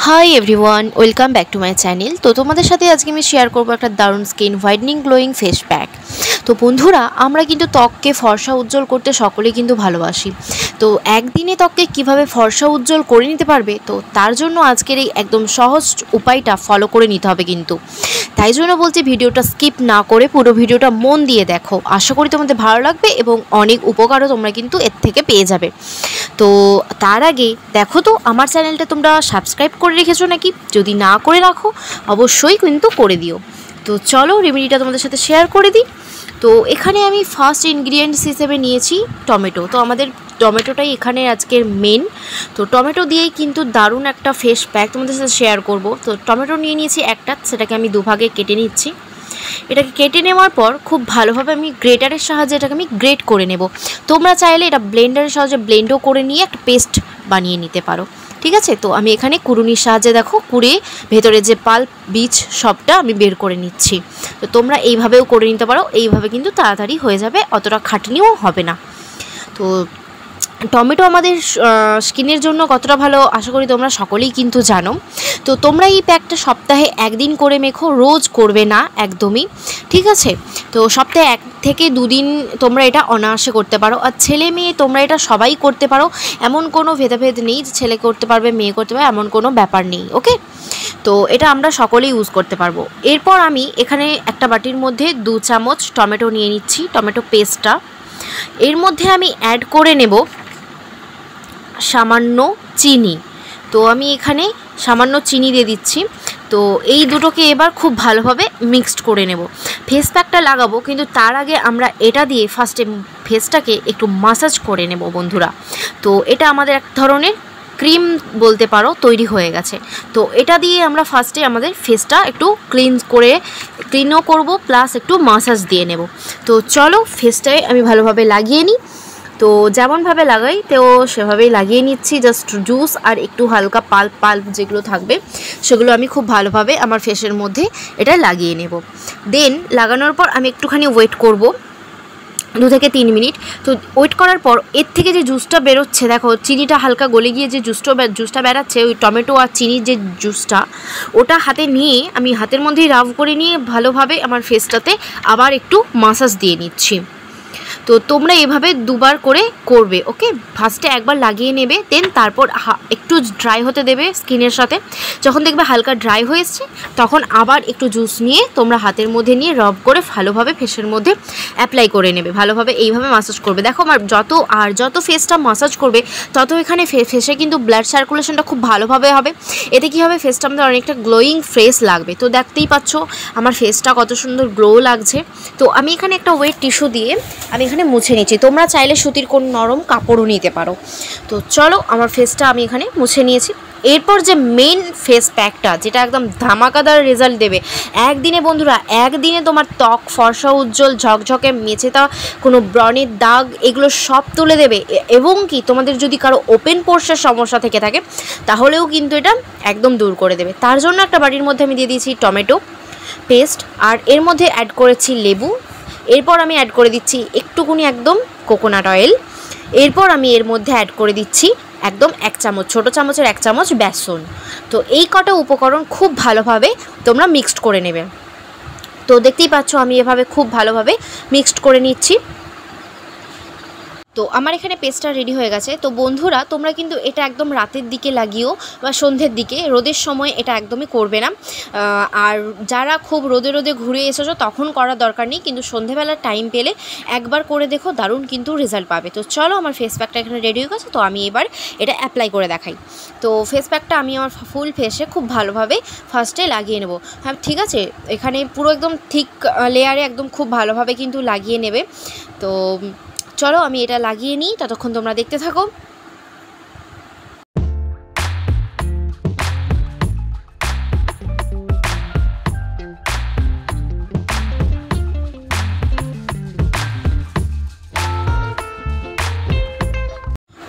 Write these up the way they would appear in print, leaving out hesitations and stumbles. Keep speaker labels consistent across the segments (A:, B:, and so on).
A: Hi everyone, welcome back to my channel. তো তোমাদের সাথে আজকে আমি শেয়ার করবো একটা দারুণ skin whitening glowing face pack. তো বন্ধুরা, আমরা কিন্তু ত্বককে ফর্সা উজ্জ্বল করতে সকলেই কিন্তু ভালোবাসি। তো একদিনে ত্বককে কিভাবে ফর্সা উজ্জ্বল করে নিতে পারবে, তো তার জন্য আজকের এই একদম সহজ উপায়টা ফলো করে নিতে হবে কিন্তু। তাই জন্য বলছি, ভিডিওটা স্কিপ না করে পুরো ভিডিওটা মন দিয়ে দেখো। আশা করি তোমাদের ভালো লাগবে এবং অনেক উপকারও তোমরা কিন্তু এর থেকে পেয়ে যাবে। তো তার আগে দেখো তো আমার চ্যানেলটা তোমরা সাবস্ক্রাইব করে রেখেছো নাকি? যদি না করে রাখো অবশ্যই কিন্তু করে দিও। তো চলো রেমেডিটা তোমাদের সাথে শেয়ার করে দিই। তো এখানে আমি ফার্স্ট ইনগ্রিডিয়েন্টস হিসেবে নিয়েছি টমেটো। তো আমাদের টমেটোটাই এখানে আজকের মেন। তো টমেটো দিয়েই কিন্তু দারুণ একটা ফেস প্যাক তোমাদের সাথে শেয়ার করব। তো টমেটো নিয়ে নিয়েছি একটা, সেটাকে আমি দুভাগে কেটে নিচ্ছি। এটাকে কেটে নেওয়ার পর খুব ভালোভাবে আমি গ্রেটারের সাহায্যে এটাকে আমি গ্রেট করে নেব। তোমরা চাইলে এটা ব্লেন্ডারের সাহায্যে ব্লেন্ডও করে নিয়ে একটা পেস্ট বানিয়ে নিতে পারো, ঠিক আছে। তো আমি এখানে কুড়ুনির সাহায্যে দেখো কুড়ে ভেতরে যে পাল্প বীজ সবটা আমি বের করে নিচ্ছি। তো তোমরা এইভাবেও করে নিতে পারো, এইভাবে কিন্তু তাড়াতাড়ি হয়ে যাবে, অতটা খাটনিও হবে না। তো টমেটো আমাদের স্কিনের জন্য কতটা ভালো আশা করি তোমরা সকলেই কিন্তু জানো। তো তোমরা এই প্যাকটা সপ্তাহে একদিন করে মেখো, রোজ করবে না একদমই, ঠিক আছে। তো সপ্তাহে 1 থেকে 2 দিন তোমরা এটা অনায়াসে করতে পারো। আর ছেলে মেয়ে তোমরা এটা সবাই করতে পারো, এমন কোনো ভেদাভেদ নেই যে ছেলে করতে পারবে মেয়ে করতে পারবে, এমন কোনো ব্যাপার নেই, ওকে। তো এটা আমরা সকলেই ইউজ করতে পারবো। এরপর আমি এখানে একটা বাটির মধ্যে 2 চামচ টমেটো নিয়ে নিচ্ছি, টমেটো পেস্টটা। এর মধ্যে আমি অ্যাড করে নেব সামান্য চিনি। তো আমি এখানে সামান্য চিনি দিয়ে দিচ্ছি। তো এই দুটোকে এবার খুব ভালোভাবে মিক্সড করে নেব। ফেস প্যাকটা লাগাবো, কিন্তু তার আগে আমরা এটা দিয়ে ফার্স্টে ফেসটাকে একটু মাসাজ করে নেব বন্ধুরা। তো এটা আমাদের এক ধরনের ক্রিম বলতে পারো তৈরি হয়ে গেছে। তো এটা দিয়ে আমরা ফার্স্টে আমাদের ফেসটা একটু ক্লিনও করব, প্লাস একটু মাসাজ দিয়ে নেব। তো চলো ফেসটায় আমি ভালোভাবে লাগিয়ে নিই। তো যেমনভাবে লাগাই তো সেভাবেই লাগিয়ে নিচ্ছি। জাস্ট জুস আর একটু হালকা পাল্প যেগুলো থাকবে সেগুলো আমি খুব ভালোভাবে আমার ফেসের মধ্যে এটা লাগিয়ে নেব। দেন লাগানোর পর আমি একটুখানি ওয়েট করব 2 থেকে 3 মিনিট। তো ওয়েট করার পর এর থেকে যে জুসটা বেরোচ্ছে, দেখো চিনিটা হালকা গলে গিয়ে যে জুসটা বেরাচ্ছে, ওই টমেটো আর চিনির যে জুসটা, ওটা হাতে নিয়ে আমি হাতের মধ্যেই রাব করে নিয়ে ভালোভাবে আমার ফেসটাতে আবার একটু মাসাজ দিয়ে নিচ্ছি। তো তোমরা এভাবে 2 বার করে করবে, ওকে। ফার্স্টে একবার লাগিয়ে নেবে, দেন তারপর একটু ড্রাই হতে দেবে স্কিনের সাথে। যখন দেখবে হালকা ড্রাই হয়েছে তখন আবার একটু জুস নিয়ে তোমরা হাতের মধ্যে নিয়ে রব করে ভালোভাবে ফেসের মধ্যে অ্যাপ্লাই করে নেবে। ভালোভাবে এইভাবে মাসাজ করবে। দেখো আমার যত ফেসটা মাসাজ করবে তত এখানে ফেসে কিন্তু ব্লাড সার্কুলেশনটা খুব ভালোভাবে হবে। এতে কী হবে, ফেসটা আমাদের অনেকটা গ্লোয়িং ফ্রেশ লাগবে। তো দেখতেই পাচ্ছ আমার ফেসটা কত সুন্দর গ্লো লাগছে। তো আমি এখানে একটা ওয়েট টিস্যু দিয়ে আমি এখানে মুছে নিচ্ছি। তোমরা চাইলে সুতির কোন নরম কাপড়ও নিতে পারো। তো চলো আমার ফেসটা আমি এখানে মুছে নিয়েছি। এরপর যে মেন ফেস প্যাকটা, যেটা একদম ধামাকাদার রেজাল্ট দেবে একদিনে বন্ধুরা, একদিনে তোমার ত্বক ফর্সা উজ্জ্বল ঝকঝকে মেচেতা, কোনো ব্রণের দাগ এগুলো সব তুলে দেবে। এবং কি তোমাদের যদি কারো ওপেন পোর্সের সমস্যা থেকে থাকে তাহলেও কিন্তু এটা একদম দূর করে দেবে। তার জন্য একটা বাটির মধ্যে আমি দিয়ে দিয়েছি টমেটো পেস্ট, আর এর মধ্যে অ্যাড করেছি লেবু। এরপর আমি অ্যাড করে দিচ্ছি একটুকুনি একদম কোকোনাট অয়েল। এরপর আমি এর মধ্যে অ্যাড করে দিচ্ছি একদম 1 চামচ, ছোটো চামচের 1 চামচ বেসন। তো এই কটা উপকরণ খুব ভালোভাবে তোমরা মিক্সড করে নেবে। তো দেখতেই পাচ্ছ আমি এভাবে খুব ভালোভাবে মিক্সড করে নিচ্ছি। তো আমার এখানে পেস্টটা রেডি হয়ে গেছে। তো বন্ধুরা, তোমরা কিন্তু এটা একদম রাতের দিকে লাগিও বা সন্ধ্যের দিকে, রোদের সময় এটা একদমই করবে না। আর যারা খুব রোদে ঘুরে এসেছো তখন করার দরকার নেই, কিন্তু সন্ধ্যেবেলার টাইম পেলে একবার করে দেখো, দারুণ কিন্তু রেজাল্ট পাবে। তো চলো আমার ফেস প্যাকটা এখানে রেডি হয়ে গেছে। তো আমি এবার এটা অ্যাপ্লাই করে দেখাই। তো ফেস প্যাকটা আমি আমার ফুল ফেসে খুব ভালোভাবে ফার্স্টে লাগিয়ে নেব। হ্যাঁ ঠিক আছে, এখানে পুরো একদম থিক লেয়ারে একদম খুব ভালোভাবে কিন্তু লাগিয়ে নেবে। তো চলো আমি এটা লাগিয়ে নিই, ততক্ষণ তোমরা দেখতে থাকো।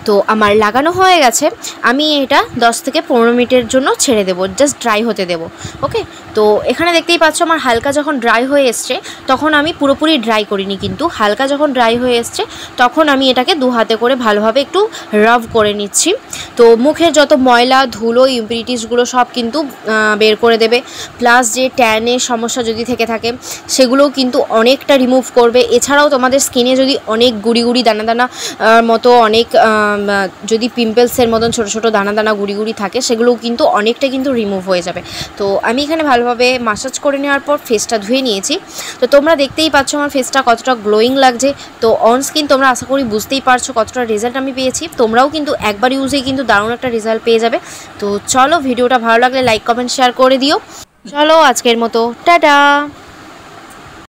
A: তো আমার লাগানো হয়ে গেছে, আমি এটা 10 থেকে 15 মিনিটের জন্য ছেড়ে দেবো, জাস্ট ড্রাই হতে দেবো। ওকে, তো এখানে দেখতেই পাচ্ছ আমার হালকা যখন ড্রাই হয়ে এসছে, তখন আমি পুরোপুরি ড্রাই করিনি, কিন্তু হালকা যখন ড্রাই হয়ে এসছে তখন আমি এটাকে 2 হাতে করে ভালোভাবে একটু রাব করে নিচ্ছি। তো মুখের যত ময়লা ধুলো ইমপিউরিটিসগুলো সব কিন্তু বের করে দেবে, প্লাস যে ট্যানের সমস্যা যদি থেকে থাকে সেগুলোও কিন্তু অনেকটা রিমুভ করবে। এছাড়াও তোমাদের স্কিনে যদি অনেক গুড়ি গুড়ি দানা দানা মতো অনেক যদি পিম্পলসের মতন ছোটো ছোটো দানা দানা গুড়ি গুড়ি থাকে, সেগুলোও কিন্তু অনেকটা কিন্তু রিমুভ হয়ে যাবে। তো আমি এখানে ভালোভাবে মাসাজ করে নেওয়ার পর ফেসটা ধুয়ে নিয়েছি। তো তোমরা দেখতেই পাচ্ছ আমার ফেসটা কতটা গ্লোয়িং লাগছে। তো অন স্কিন তোমরা আশা করি বুঝতেই পারছো কতটা রেজাল্ট আমি পেয়েছি। তোমরাও কিন্তু একবার ইউজেই কিন্তু দারুণ একটা রেজাল্ট পেয়ে যাবে। তো চলো, ভিডিওটা ভালো লাগলে লাইক কমেন্ট শেয়ার করে দিও। চলো আজকের মতো টাটা।